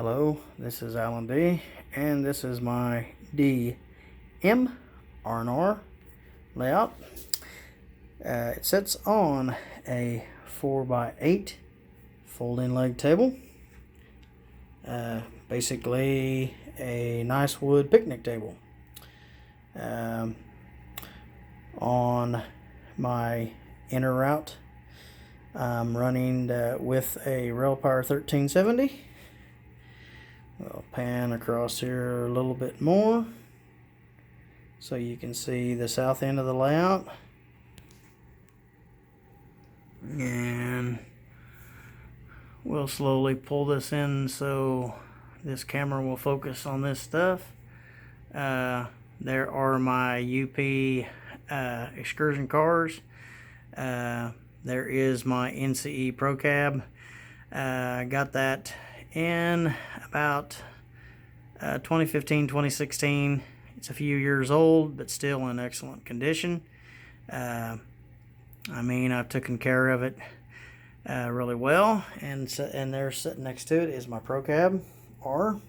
Hello, this is Alan D, and this is my DM R&R layout. It sits on a 4x8 folding leg table. Basically a nice wood picnic table. On my inner route, I'm running with a Railpower 1370. I'll pan across here a little bit more so you can see the south end of the layout. And we'll slowly pull this in so this camera will focus on this stuff. There are my UP excursion cars. There is my NCE Pro Cab. Got that in about 2015, 2016. It's a few years old, but still in excellent condition. I've taken care of it really well, and there sitting next to it is my Pro Cab R,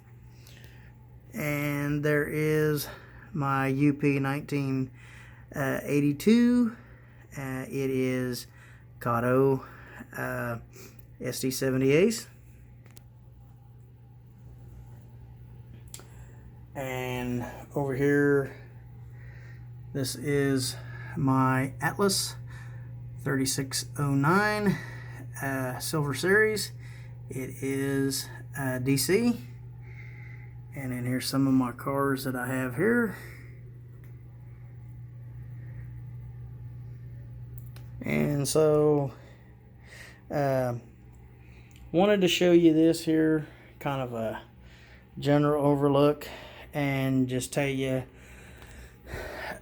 and there is my UP 1982. It is Kato SD70As. And over here, this is my Atlas 3609 Silver Series. It is DC. And then here's some of my cars that I have here. And so, wanted to show you this here, kind of a general overlook, and just tell you,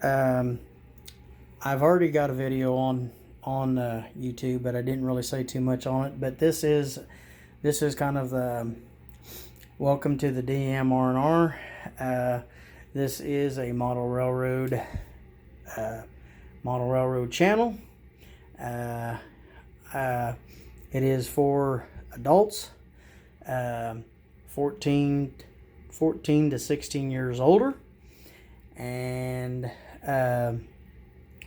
I've already got a video on YouTube, but I didn't really say too much on it. But this is kind of the welcome to the DM R&R. This is a model railroad channel. It is for adults, 14 to 16 years older, and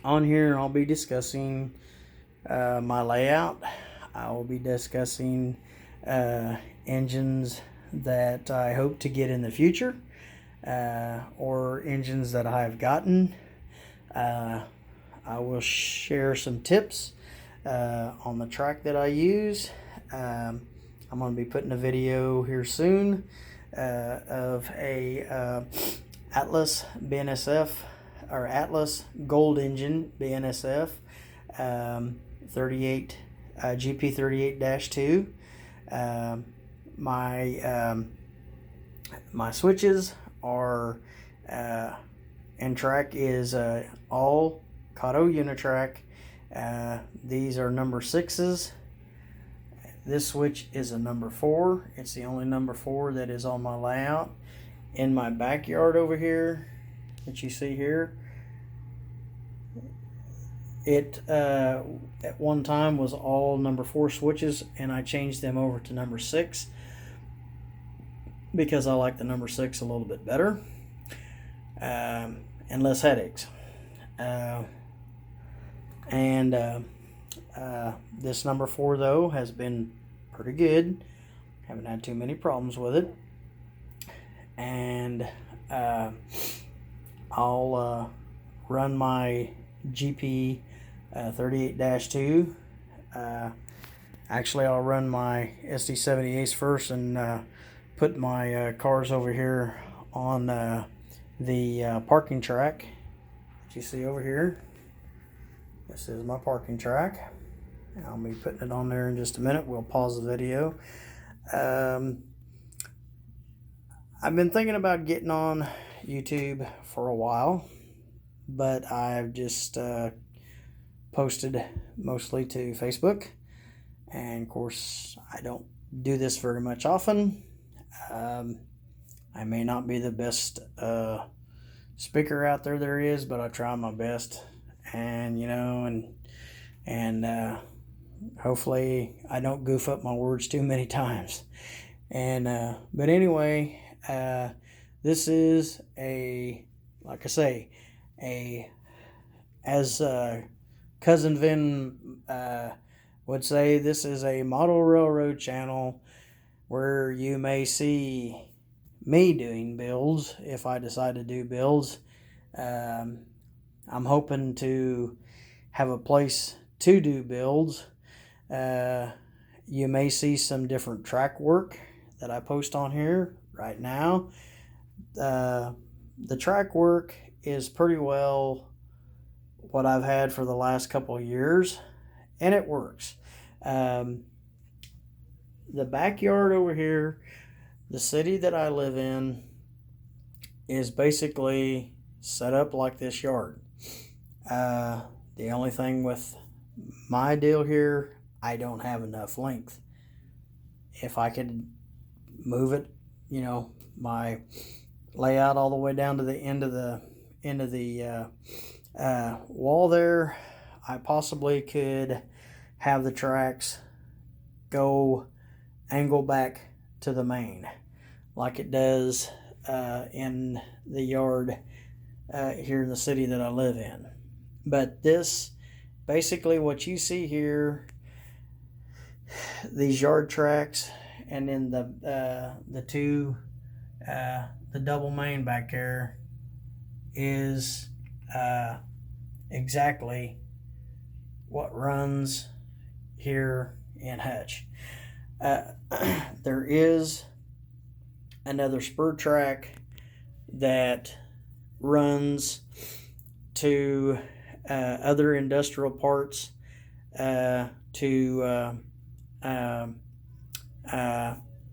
on here I'll be discussing my layout. I will be discussing engines that I hope to get in the future, or engines that I have gotten. I will share some tips on the track that I use. I'm going to be putting a video here soon of a Atlas BNSF, or Atlas Gold Engine BNSF 38 GP38-2. My switches are and track is all Kato Unitrack. These are number 6s. This switch is a number 4. It's the only number 4 that is on my layout. In my backyard over here that you see here, it at one time was all number 4 switches, and I changed them over to number 6 because I like the number 6 a little bit better, and less headaches. This number 4 though has been pretty good. Haven't had too many problems with it. And I'll run my GP 38-2. Actually, I'll run my SD70As first and put my cars over here on the parking track that you see over here. This is my parking track. I'll be putting it on there in just a minute. We'll pause the video. I've been thinking about getting on YouTube for a while, but I've just posted mostly to Facebook. And of course, I don't do this very much often. I may not be the best speaker out there is, but I try my best. And hopefully I don't goof up my words too many times. And but anyway, this is like I say, as Cousin Vin would say, this is a model railroad channel where you may see me doing builds if I decide to do builds. I'm hoping to have a place to do builds. You may see some different track work that I post on here right now. The track work is pretty well what I've had for the last couple of years, and it works. The backyard over here, the city that I live in, is basically set up like this yard. The only thing with my deal here, I don't have enough length. If I could move it, my layout all the way down to the end of the wall there, I possibly could have the tracks go angle back to the main like it does in the yard here in the city that I live in. But this, basically what you see here, these yard tracks, and then the two, the double main back there, is exactly what runs here in Hutch. There is another spur track that runs to other industrial parts to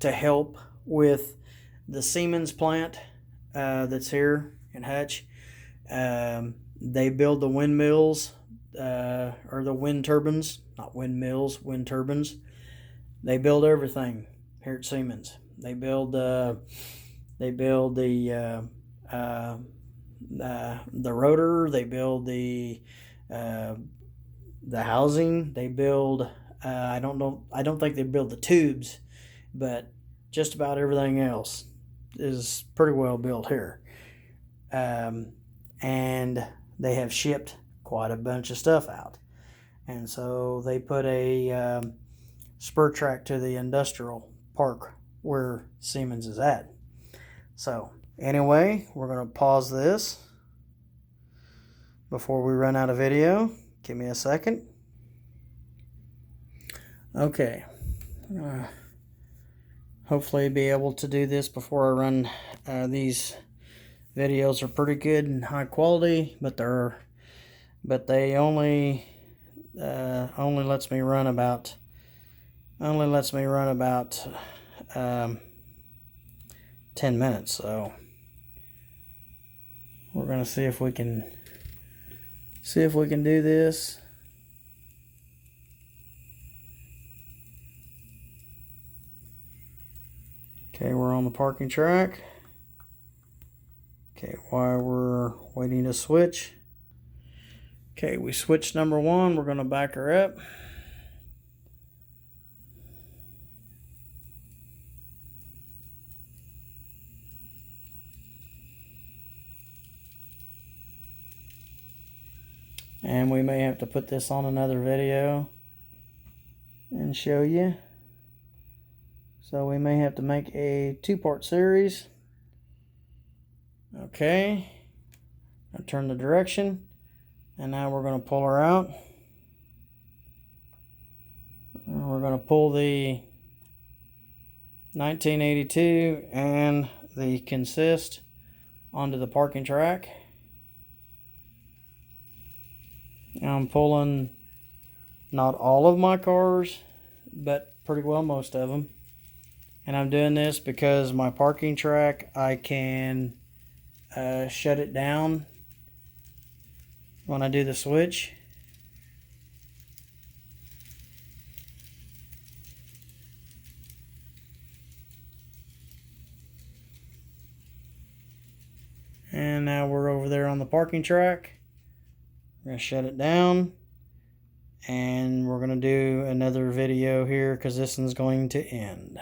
help with the Siemens plant that's here in Hutch. They build the windmills or the wind turbines, not windmills, wind turbines. They build everything here at Siemens. They build the rotor. They build the housing. They build. I don't think they build the tubes, but just about everything else is pretty well built here. And they have shipped quite a bunch of stuff out, and so they put a spur track to the industrial park where Siemens is at. So anyway, we're going to pause this before we run out of video. Give me a second. Okay. Hopefully be able to do this before I run. These videos are pretty good and high quality, but they only lets me run about 10 minutes. So we're gonna see if we can do this. Okay, we're on the parking track. Okay, while we're waiting to switch. Okay, we switched number one. We're gonna back her up. And we may have to put this on another video and show you. So we may have to make a 2-part series. Okay. I turn the direction. And now we're going to pull her out. We're going to pull the 1982 and the consist onto the parking track. I'm pulling not all of my cars, but pretty well most of them. And I'm doing this because my parking track, I can shut it down when I do the switch. And now we're over there on the parking track. We're going to shut it down. And we're going to do another video here because this one's going to end.